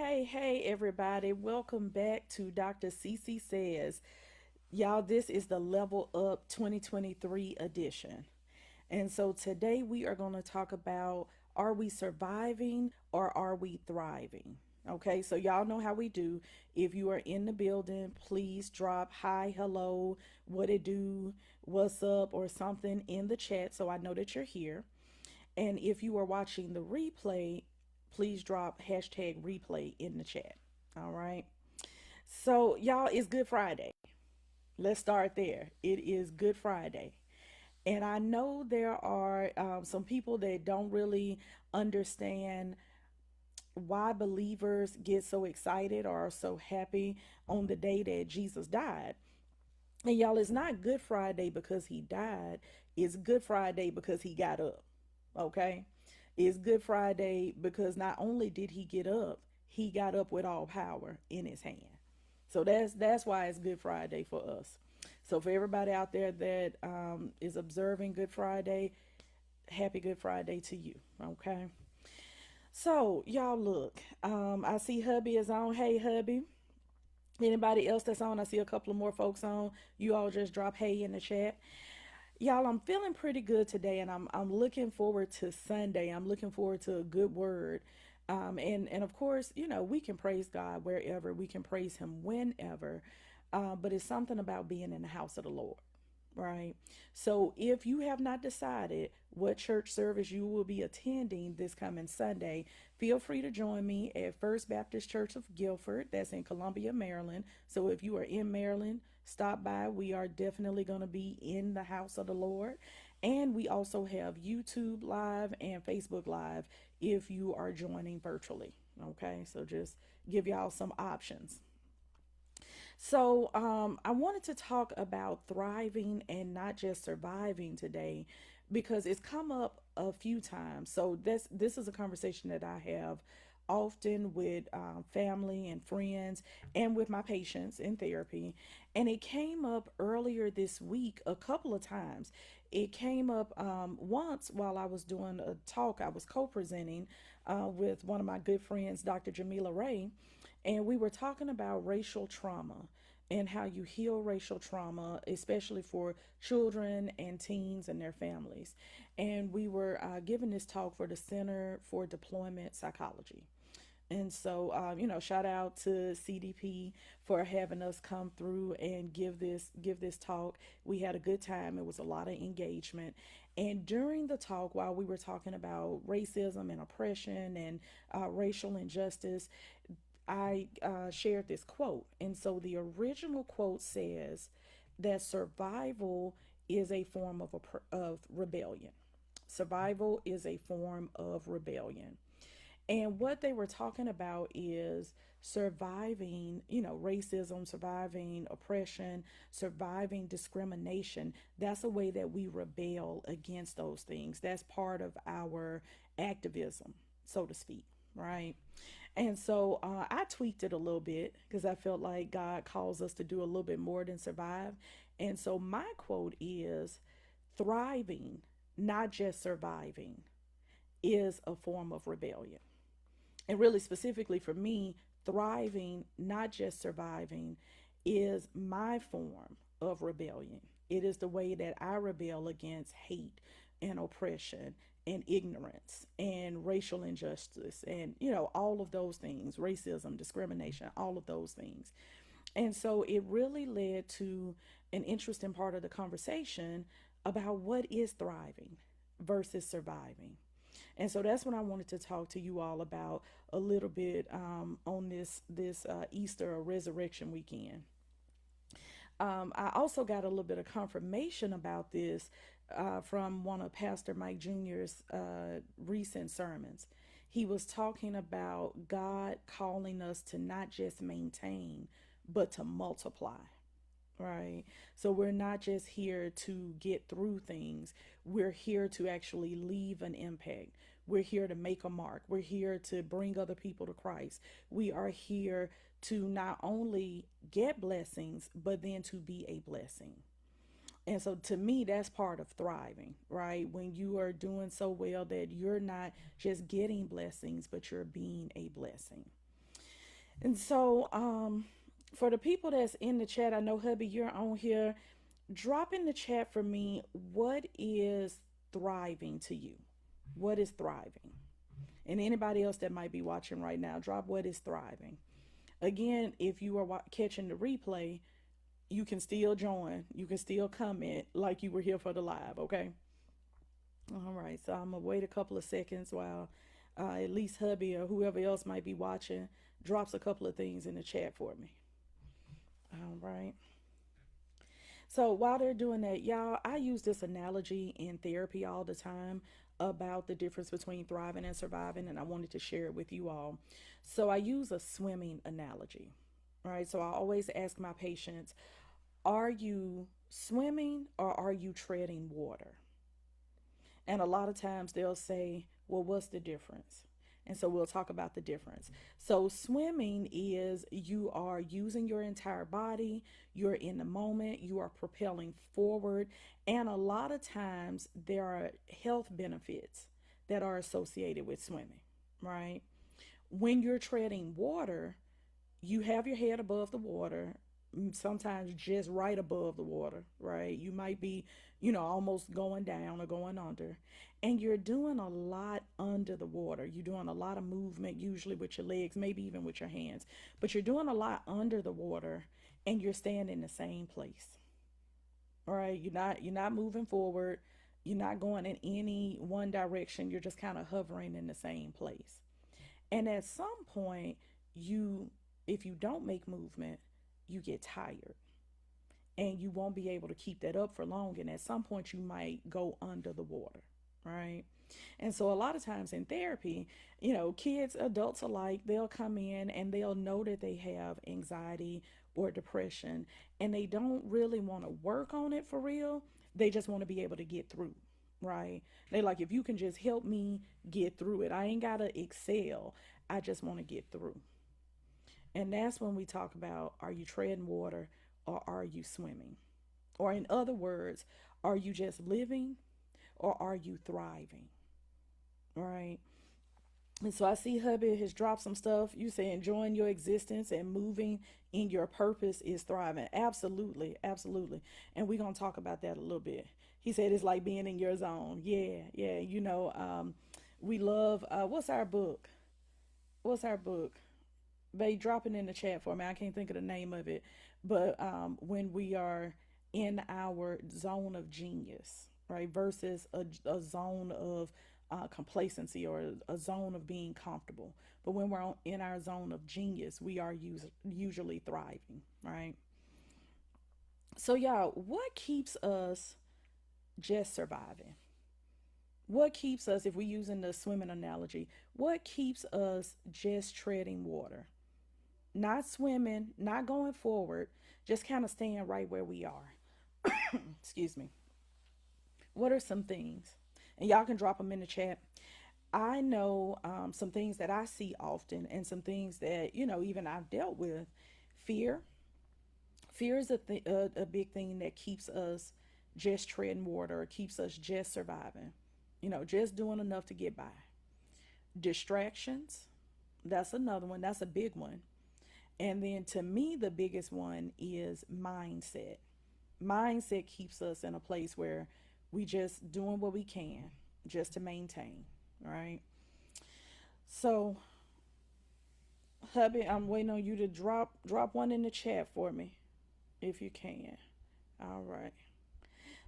Hey, everybody. Welcome back to Dr. Cece Says. Y'all, this is the Level Up 2023 edition. And so today we are going to talk about, are we surviving or are we thriving? Okay, so y'all know how we do. If you are in the building, please drop hi, hello, what it do, what's up, or something in the chat so I know that you're here. And if you are watching the replay, please drop hashtag replay in the chat. All right. So, y'all, it's Good Friday. Let's start there. It is Good Friday. And I know there are some people that don't really understand why believers get so excited or are so happy on the day that Jesus died. And y'all, it's not Good Friday because he died, it's Good Friday because he got up. Okay? It's Good Friday because not only did he get up, he got up with all power in his hand. So that's why it's Good Friday for us. So for everybody out there that is observing Good Friday, happy Good Friday to you. Okay. So y'all look, I see hubby is on. Hey hubby. Anybody else that's on? I see a couple of more folks on. You all just drop hey in the chat. Y'all, I'm feeling pretty good today, and I'm looking forward to Sunday. I'm looking forward to a good word. And of course, we can praise God wherever, we can praise him whenever. But it's something about being in the house of the Lord, right? So if you have not decided what church service you will be attending this coming Sunday, feel free to join me at First Baptist Church of Guilford. That's in Columbia, Maryland. So if you are in Maryland, stop by. We are definitely going to be in the house of the Lord. And we also have YouTube Live and Facebook Live if you are joining virtually. Okay, so just give y'all some options. So, I wanted to talk about thriving and not just surviving today because it's come up a few times. So, this is a conversation that I have often with family and friends and with my patients in therapy. And it came up earlier this week a couple of times. It came up once while I was doing a talk. I was co presenting with one of my good friends, Dr. Jamila Ray, and we were talking about racial trauma and how you heal racial trauma, especially for children and teens and their families. And we were giving this talk for the Center for Deployment Psychology. And so, shout out to CDP for having us come through and give this talk. We had a good time. It was a lot of engagement. And during the talk, while we were talking about racism and oppression and racial injustice, I shared this quote. And so the original quote says that survival is a form of rebellion. Survival is a form of rebellion. And what they were talking about is surviving, racism, surviving oppression, surviving discrimination. That's a way that we rebel against those things. That's part of our activism, so to speak, right? And so I tweaked it a little bit because I felt like God calls us to do a little bit more than survive. And so my quote is thriving, not just surviving, is a form of rebellion. And really, specifically for me, thriving, not just surviving, is my form of rebellion. It is the way that I rebel against hate and oppression and ignorance and racial injustice and, all of those things, racism, discrimination, all of those things. And so it really led to an interesting part of the conversation about what is thriving versus surviving. And so that's what I wanted to talk to you all about a little bit on this Easter or Resurrection weekend. I also got a little bit of confirmation about this from one of Pastor Mike Jr.'s recent sermons. He was talking about God calling us to not just maintain, but to multiply. Right. So we're not just here to get through things. We're here to actually leave an impact. We're here to make a mark. We're here to bring other people to Christ. We are here to not only get blessings, but then to be a blessing. And so to me, that's part of thriving, right? When you are doing so well that you're not just getting blessings, but you're being a blessing. And so, for the people that's in the chat, I know hubby, you're on here. Drop in the chat for me. What is thriving to you? What is thriving? And anybody else that might be watching right now, drop what is thriving. Again, if you are catching the replay, you can still join. You can still comment like you were here for the live, okay? All right, so I'm gonna wait a couple of seconds while at least hubby or whoever else might be watching drops a couple of things in the chat for me. All right. So while they're doing that, y'all, I use this analogy in therapy all the time about the difference between thriving and surviving, and I wanted to share it with you all. So I use a swimming analogy, right? So I always ask my patients, are you swimming or are you treading water? And a lot of times they'll say, well, what's the difference? And so we'll talk about the difference. So, swimming is you are using your entire body, you're in the moment, you are propelling forward. And a lot of times there are health benefits that are associated with swimming, right? When you're treading water, you have your head above the water, sometimes just right above the water, right? You might be, almost going down or going under. And you're doing a lot under the water. You're doing a lot of movement, usually with your legs, maybe even with your hands. But you're doing a lot under the water and you're staying in the same place. All right. You're not moving forward. You're not going in any one direction. You're just kind of hovering in the same place. And at some point, you if you don't make movement, you get tired and you won't be able to keep that up for long. And at some point, you might go under the water, right? And so, a lot of times in therapy, kids, adults alike, they'll come in and they'll know that they have anxiety or depression and they don't really want to work on it for real. They just want to be able to get through, right? They like, if you can just help me get through it, I ain't got to excel. I just want to get through. And that's when we talk about, are you treading water or are you swimming? Or, in other words, are you just living or are you thriving? Right? And so I see hubby has dropped some stuff. You say enjoying your existence and moving in your purpose is thriving. Absolutely, absolutely. And we're gonna talk about that a little bit. He said it's like being in your zone. Yeah, yeah. We love. What's our book? What's our book? They drop it in the chat for me. I can't think of the name of it, but when we are in our zone of genius, right, versus a zone of complacency or a zone of being comfortable. But when we're in our zone of genius, we are usually thriving, right? So, y'all, what keeps us just surviving? What keeps us, if we're using the swimming analogy, what keeps us just treading water? Not swimming, not going forward, just kind of staying right where we are. Excuse me. What are some things? And y'all can drop them in the chat. I know some things that I see often and some things that, even I've dealt with. Fear. Fear is a big thing that keeps us just treading water or keeps us just surviving, just doing enough to get by. Distractions. That's another one. That's a big one. And then to me, the biggest one is mindset. Mindset keeps us in a place where we just doing what we can just to maintain, right? So, hubby, I'm waiting on you to drop one in the chat for me if you can. All right.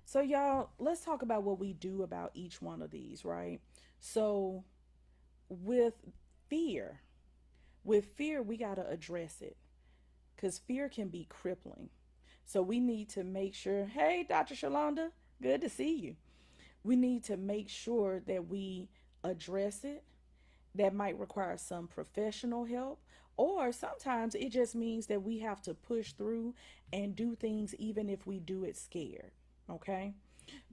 So, y'all, let's talk about what we do about each one of these, right? So, with fear, we got to address it because fear can be crippling. So we need to make sure, hey, Dr. Shalonda, good to see you. We need to make sure that we address it. That might require some professional help, or sometimes it just means that we have to push through and do things even if we do it scared. Okay?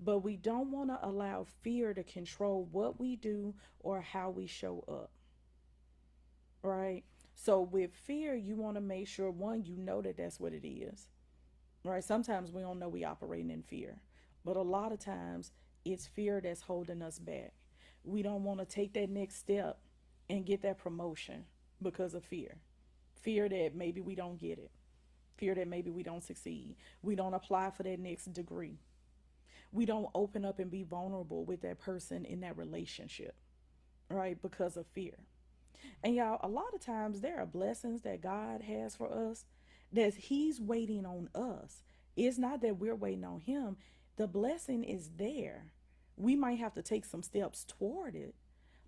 But we don't want to allow fear to control what we do or how we show up, right? So with fear, you want to make sure, one, you know that that's what it is, right? Sometimes we don't know we operating in fear, but a lot of times it's fear that's holding us back. We don't want to take that next step and get that promotion because of fear. Fear that maybe we don't get it. Fear that maybe we don't succeed. We don't apply for that next degree. We don't open up and be vulnerable with that person in that relationship, right? Because of fear. And y'all, a lot of times there are blessings that God has for us that He's waiting on us. It's not that we're waiting on Him, the blessing is there. We might have to take some steps toward it,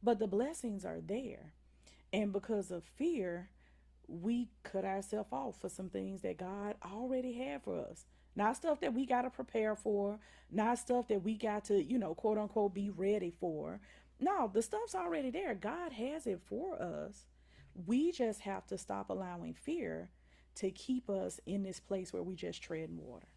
but the blessings are there. And because of fear, we cut ourselves off for some things that God already had for us. Not stuff that we got to prepare for, not stuff that we got to, quote unquote, be ready for. No, the stuff's already there. God has it for us. We just have to stop allowing fear to keep us in this place where we just tread water,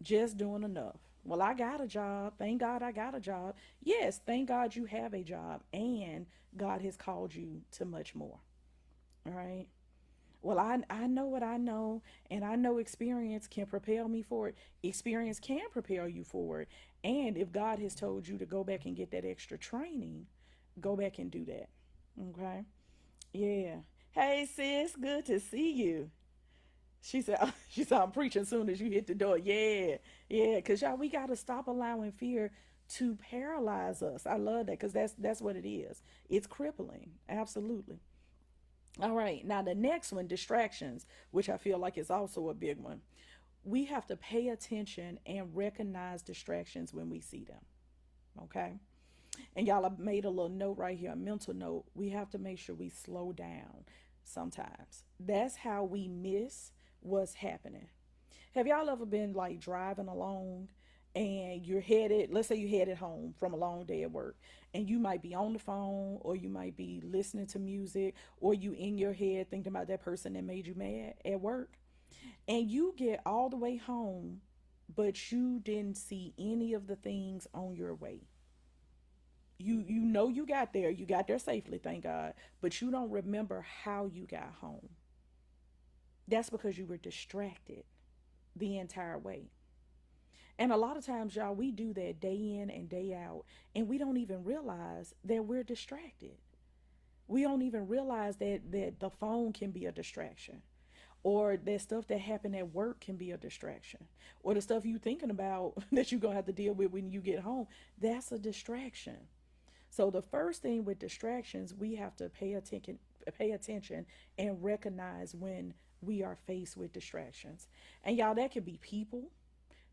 just doing enough. Well, I got a job. Thank God I got a job. Yes, thank God you have a job, and God has called you to much more. All right. Well, I know what I know, and I know experience can prepare me for it. Experience can prepare you for it. And if God has told you to go back and get that extra training, go back and do that. Okay? Yeah. Hey, sis, good to see you. She said, she said, I'm preaching soon as you hit the door. Yeah. Yeah. Because, y'all, we got to stop allowing fear to paralyze us. I love that because that's what it is. It's crippling. Absolutely. All right, now the next one, distractions, which I feel like is also a big one. We have to pay attention and recognize distractions when we see them. Okay. And y'all, I made a little note right here, a mental note. We have to make sure we slow down sometimes. That's how we miss what's happening. Have y'all ever been like driving along and you're headed, let's say you're headed home from a long day at work, and you might be on the phone or you might be listening to music or you in your head thinking about that person that made you mad at work, and you get all the way home, but you didn't see any of the things on your way. You know you got there safely, thank God, but you don't remember how you got home. That's because you were distracted the entire way. And a lot of times, y'all, we do that day in and day out, and we don't even realize that we're distracted. We don't even realize that the phone can be a distraction, or that stuff that happened at work can be a distraction, or the stuff you thinking about that you're gonna have to deal with when you get home. That's a distraction. So the first thing with distractions, we have to pay attention, and recognize when we are faced with distractions. And y'all, that could be people,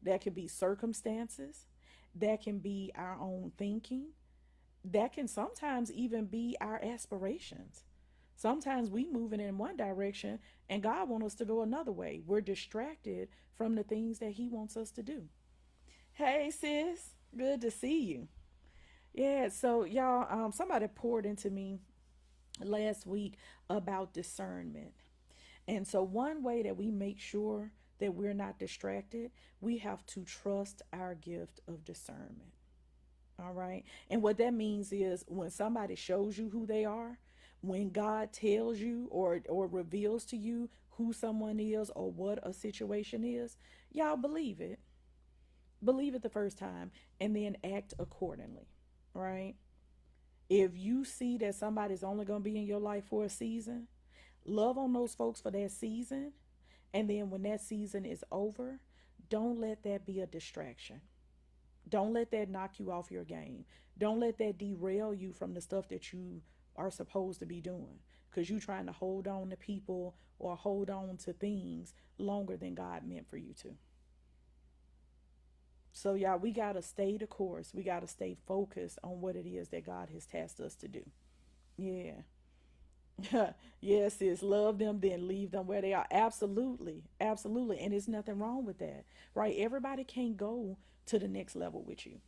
that can be circumstances, that can be our own thinking, that can sometimes even be our aspirations. Sometimes we moving in one direction and God wants us to go another way. We're distracted from the things that He wants us to do. Hey sis, good to see you. Yeah, so y'all, somebody poured into me last week about discernment. And so, one way that we make sure that we're not distracted, we have to trust our gift of discernment. All right. And what that means is when somebody shows you who they are, when God tells you or reveals to you who someone is or what a situation is, y'all believe it. Believe it the first time and then act accordingly. Right? If you see that somebody's only going to be in your life for a season, love on those folks for that season. And then when that season is over, don't let that be a distraction. Don't let that knock you off your game. Don't let that derail you from the stuff that you are supposed to be doing. Because you're trying to hold on to people or hold on to things longer than God meant for you to. So, yeah, we got to stay the course. We got to stay focused on what it is that God has tasked us to do. Yeah. Yes, is love them, then leave them where they are. Absolutely. Absolutely. And there's nothing wrong with that, right? Everybody can't go to the next level with you.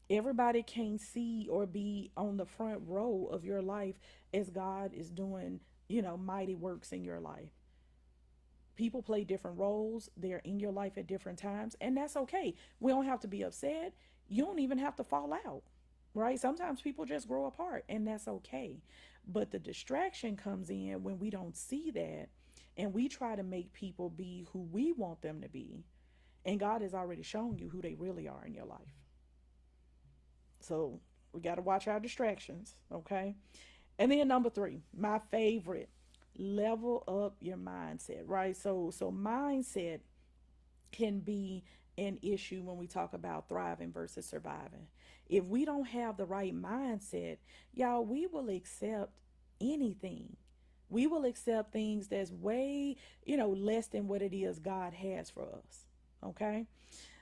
Everybody can't see or be on the front row of your life as God is doing, mighty works in your life. People play different roles. They're in your life at different times, and that's okay. We don't have to be upset. You don't even have to fall out, right? Sometimes people just grow apart, and that's okay. But the distraction comes in when we don't see that and we try to make people be who we want them to be. And God has already shown you who they really are in your life. So we got to watch our distractions, okay? And then number three, my favorite, Level up your mindset, right? So mindset can be an issue when we talk about thriving versus surviving. If we don't have the right mindset, y'all, we will accept anything. We will accept things that's way, less than what it is God has for us. Okay?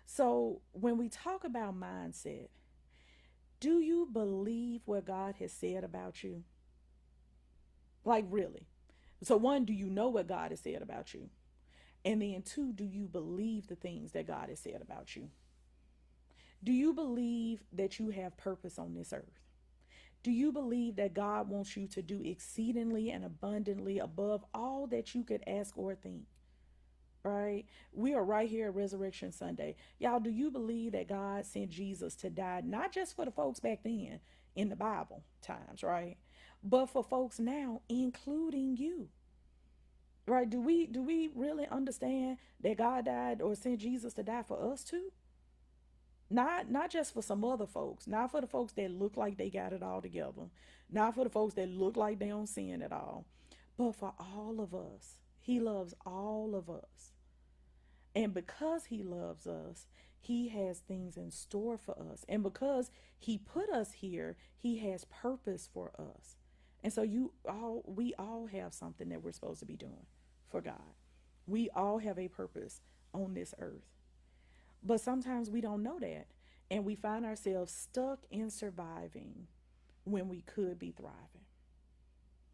So, when we talk about mindset, do you believe what God has said about you? Like, really? So, one, do you know what God has said about you? And then, two, do you believe the things that God has said about you? Do you believe that you have purpose on this earth? Do you believe that God wants you to do exceedingly and abundantly above all that you could ask or think? Right? We are right here at Resurrection Sunday. Y'all, do you believe that God sent Jesus to die, not just for the folks back then in the Bible times, right? But for folks now, including you. Right? Do we really understand that God died or sent Jesus to die for us too? Not just for some other folks, not for the folks that look like they got it all together, not for the folks that look like they don't sin at all, but for all of us. He loves all of us. And because he loves us, he has things in store for us. And because he put us here, he has purpose for us. And so we all have something that we're supposed to be doing for God. We all have a purpose on this earth. But sometimes we don't know that. And we find ourselves stuck in surviving when we could be thriving.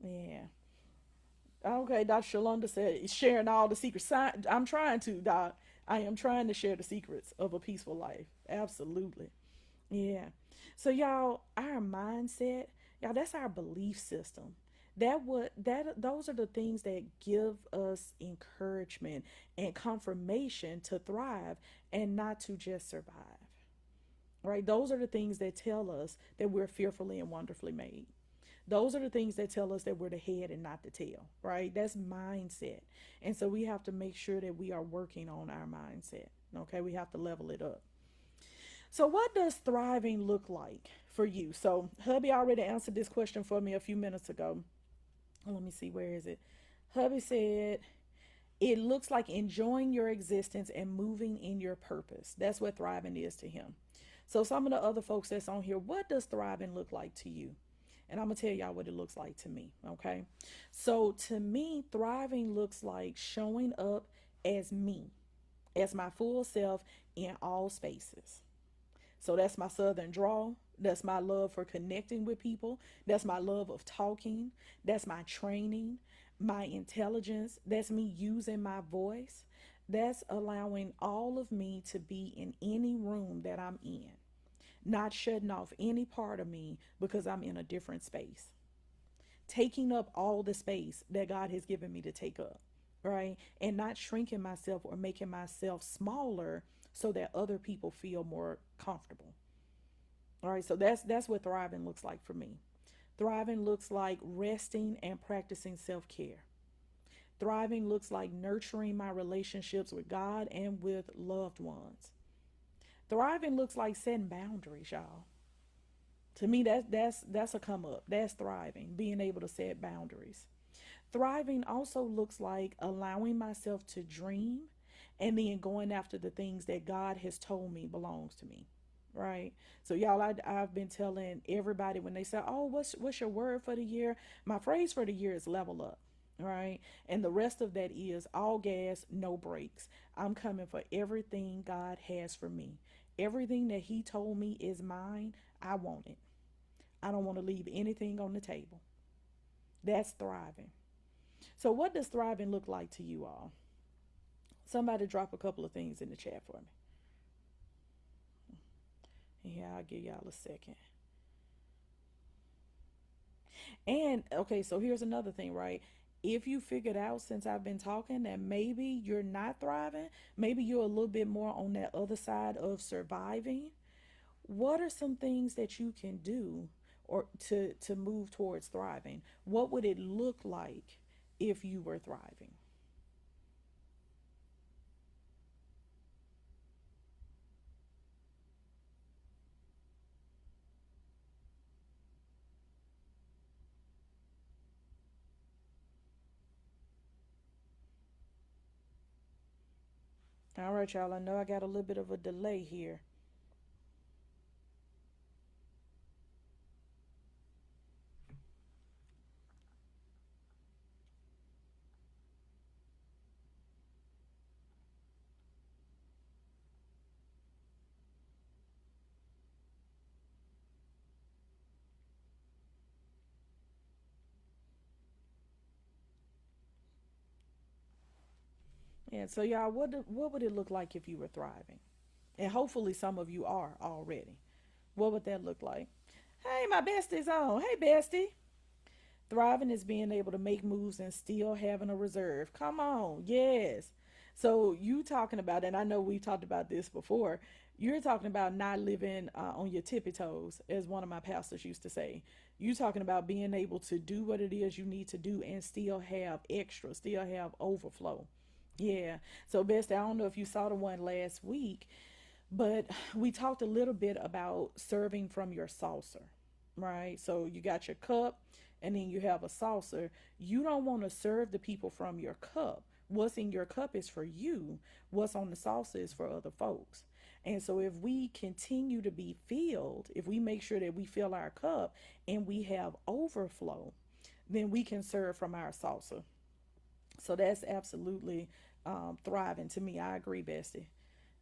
Yeah. Okay, Dr. Shalonda said, sharing all the secrets. I'm trying to, Doc. I am trying to share the secrets of a peaceful life. Absolutely. Yeah. So y'all, our mindset, y'all, that's our belief system. Those are the things that give us encouragement and confirmation to thrive and not to just survive. Right? Those are the things that tell us that we're fearfully and wonderfully made. Those are the things that tell us that we're the head and not the tail, right? That's mindset. And so we have to make sure that we are working on our mindset. Okay, we have to level it up. So, what does thriving look like for you? So, hubby already answered this question for me a few minutes ago. Let me see, where is it? Hubby said, it looks like enjoying your existence and moving in your purpose. That's what thriving is to him. So, some of the other folks that's on here, what does thriving look like to you? And I'm going to tell y'all what it looks like to me. Okay. So, to me, thriving looks like showing up as me, as my full self in all spaces. So that's my southern drawl. That's my love for connecting with people. That's my love of talking. That's my training, my intelligence. That's me using my voice. That's allowing all of me to be in any room that I'm in, not shutting off any part of me because I'm in a different space, taking up all the space that God has given me to take up, right? And not shrinking myself or making myself smaller so that other people feel more comfortable. All right, so that's what thriving looks like for me. Thriving looks like resting and practicing self-care. Thriving looks like nurturing my relationships with God and with loved ones. Thriving looks like setting boundaries, y'all. To me, that's a come up. That's thriving, being able to set boundaries. Thriving also looks like allowing myself to dream and then going after the things that God has told me belongs to me. Right. So y'all, I've been telling everybody when they say, "Oh, what's your word for the year?" My phrase for the year is level up. Right. And the rest of that is all gas, no brakes. I'm coming for everything God has for me. Everything that He told me is mine. I want it. I don't want to leave anything on the table. That's thriving. So, what does thriving look like to you all? Somebody drop a couple of things in the chat for me. Yeah, I'll give y'all a second. And okay, so here's another thing, right? If you figured out since I've been talking that maybe you're not thriving, maybe you're a little bit more on that other side of surviving, what are some things that you can do or to move towards thriving? What would it look like if you were thriving? All right, y'all. I know I got a little bit of a delay here. Yeah, so y'all, what would it look like if you were thriving? And hopefully some of you are already. What would that look like? Hey, my bestie's on. Hey, bestie. Thriving is being able to make moves and still having a reserve. Come on, yes. So you talking about, and I know we talked about this before. You're talking about not living on your tippy toes, as one of my pastors used to say. You talking about being able to do what it is you need to do and still have extra, still have overflow. Yeah. So, best, I don't know if you saw the one last week, but we talked a little bit about serving from your saucer, right? So you got your cup and then you have a saucer. You don't want to serve the people from your cup. What's in your cup is for you, what's on the saucer is for other folks. And so if we continue to be filled, if we make sure that we fill our cup and we have overflow, then we can serve from our saucer. So that's absolutely thriving to me. I agree, Bestie.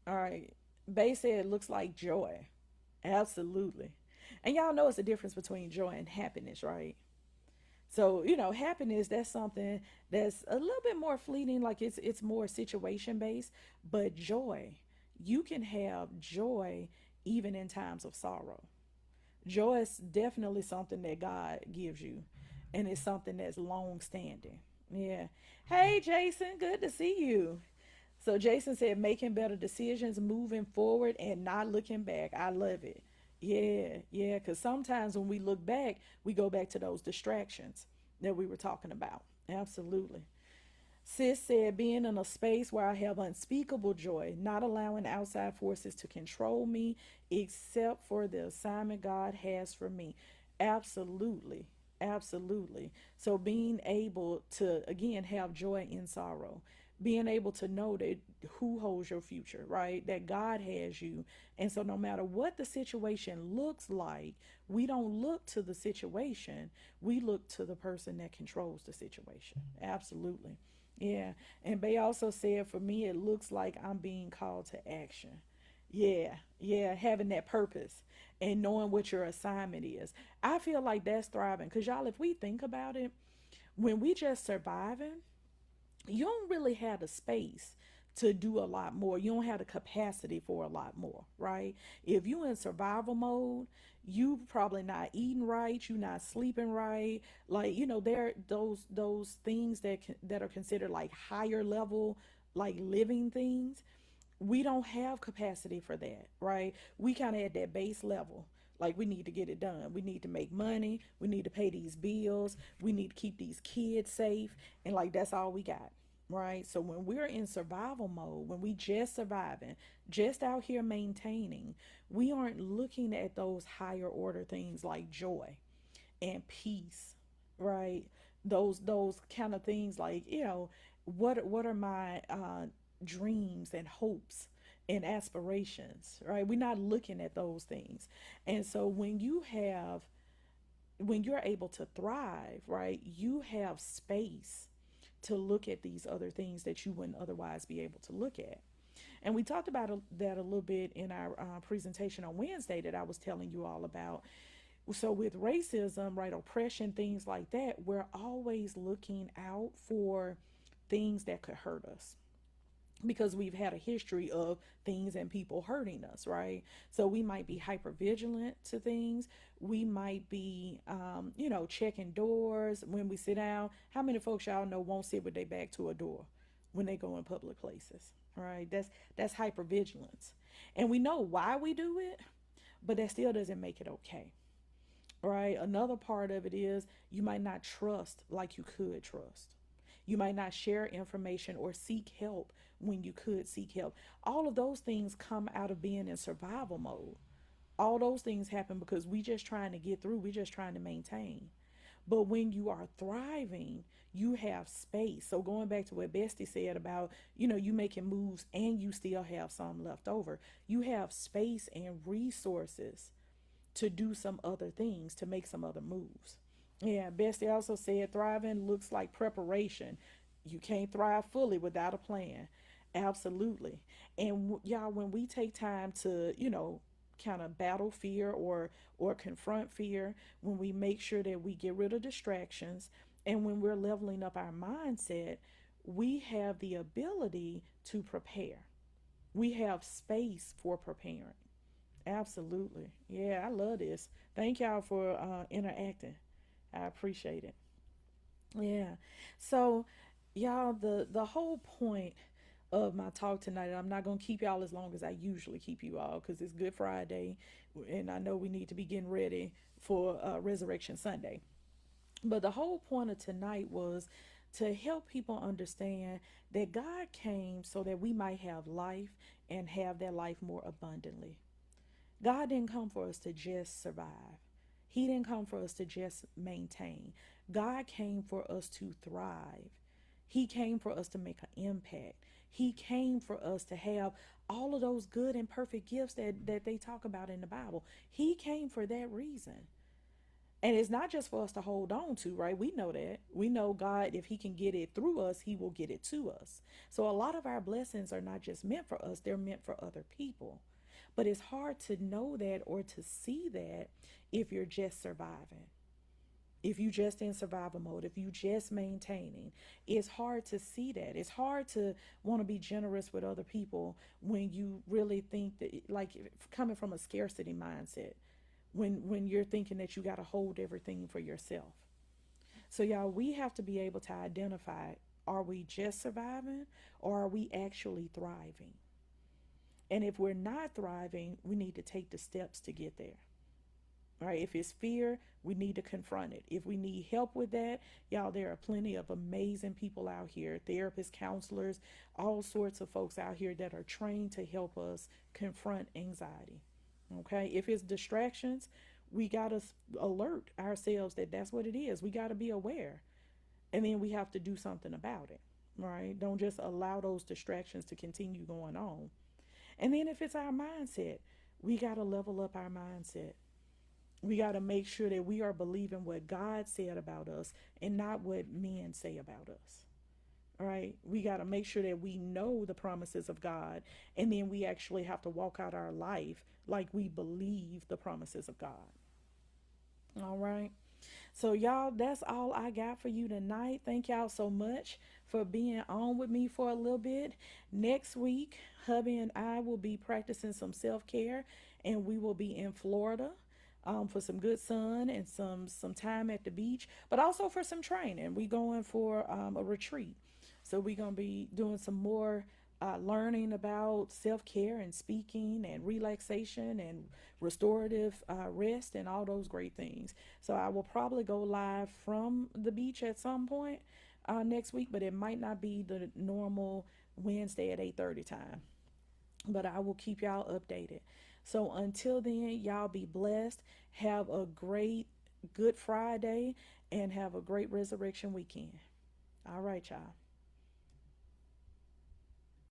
All right. Bay said it looks like joy. Absolutely. And y'all know it's the difference between joy and happiness, right? So, happiness, that's something that's a little bit more fleeting, like it's more situation based, but joy, you can have joy even in times of sorrow. Joy is definitely something that God gives you, and it's something that's long standing. Yeah. Hey, Jason, good to see you. So Jason said making better decisions, moving forward, and not looking back. I love it. Yeah, yeah, because sometimes when we look back, we go back to those distractions that we were talking about. Absolutely. Sis said being in a space where I have unspeakable joy, not allowing outside forces to control me except for the assignment God has for me. Absolutely. Absolutely. So being able to again have joy in sorrow, being able to know that who holds your future, right? That God has you. And so no matter what the situation looks like, we don't look to the situation, we look to the person that controls the situation. Absolutely. Yeah. And Bay also said, for me, it looks like I'm being called to action. Yeah. Yeah. Having that purpose and knowing what your assignment is. I feel like that's thriving. Because, y'all, if we think about it, when we just surviving, you don't really have the space to do a lot more. You don't have the capacity for a lot more, right? If you in survival mode, you probably not eating right, you not sleeping right. Like, there those things that are considered like higher level, like living things. We don't have capacity for that, right? We kind of at that base level. Like, we need to get it done. We need to make money. We need to pay these bills. We need to keep these kids safe. And like, that's all we got, right? So when we're in survival mode, when we just surviving, just out here maintaining, we aren't looking at those higher order things like joy and peace, right? Those kind of things like, what are my dreams and hopes and aspirations, right? We're not looking at those things. And so when you're able to thrive, right, you have space to look at these other things that you wouldn't otherwise be able to look at. And we talked about that a little bit in our presentation on Wednesday that I was telling you all about. So with racism, right, oppression, things like that, we're always looking out for things that could hurt us because we've had a history of things and people hurting us, right? So we might be hyper vigilant to things. We might be, checking doors when we sit down. How many folks y'all know won't sit with their back to a door when they go in public places, right? That's hyper vigilance, and we know why we do it, but that still doesn't make it okay, right? Another part of it is you might not trust like you could trust. You might not share information or seek help when you could seek help. All of those things come out of being in survival mode. All those things happen because we just trying to get through. We just trying to maintain. But when you are thriving, you have space. So going back to what Bestie said about, you making moves and you still have some left over. You have space and resources to do some other things, to make some other moves. Yeah, Bestie also said thriving looks like preparation. You can't thrive fully without a plan. Absolutely. And y'all, when we take time to, kind of battle fear or confront fear, when we make sure that we get rid of distractions and when we're leveling up our mindset, we have the ability to prepare. We have space for preparing. Absolutely. Yeah, I love this. Thank y'all for interacting. I appreciate it. Yeah. So, y'all, the whole point of my talk tonight, and I'm not gonna keep y'all as long as I usually keep you all, because it's Good Friday, and I know we need to be getting ready for Resurrection Sunday. But the whole point of tonight was to help people understand that God came so that we might have life and have that life more abundantly. God didn't come for us to just survive. He didn't come for us to just maintain. God came for us to thrive. He came for us to make an impact. He came for us to have all of those good and perfect gifts that they talk about in the Bible. He came for that reason. And it's not just for us to hold on to, right? We know that. We know God, if He can get it through us, He will get it to us. So a lot of our blessings are not just meant for us, they're meant for other people. But it's hard to know that or to see that if you're just surviving. If you just in survival mode, if you just maintaining, it's hard to see that. It's hard to want to be generous with other people when you really think that, like, coming from a scarcity mindset, when you're thinking that you got to hold everything for yourself. So y'all, we have to be able to identify, are we just surviving or are we actually thriving? And if we're not thriving, we need to take the steps to get there. Right? If it's fear, we need to confront it. If we need help with that, y'all, there are plenty of amazing people out here, therapists, counselors, all sorts of folks out here that are trained to help us confront anxiety. Okay? If it's distractions, we got to alert ourselves that that's what it is. We got to be aware. And then we have to do something about it. Right? Don't just allow those distractions to continue going on. And then if it's our mindset, we got to level up our mindset. We got to make sure that we are believing what God said about us and not what men say about us. All right. We got to make sure that we know the promises of God, and then we actually have to walk out our life like we believe the promises of God. All right. So, y'all, that's all I got for you tonight. Thank y'all so much for being on with me for a little bit. Next week, hubby and I will be practicing some self care, and we will be in Florida. For some good sun and some time at the beach, but also for some training. We going for a retreat, so we're gonna be doing some more learning about self care and speaking and relaxation and restorative rest and all those great things. So I will probably go live from the beach at some point next week, but it might not be the normal Wednesday at 8:30 time. But I will keep y'all updated. So until then, y'all be blessed. Have a great Good Friday and have a great resurrection weekend. All right, y'all.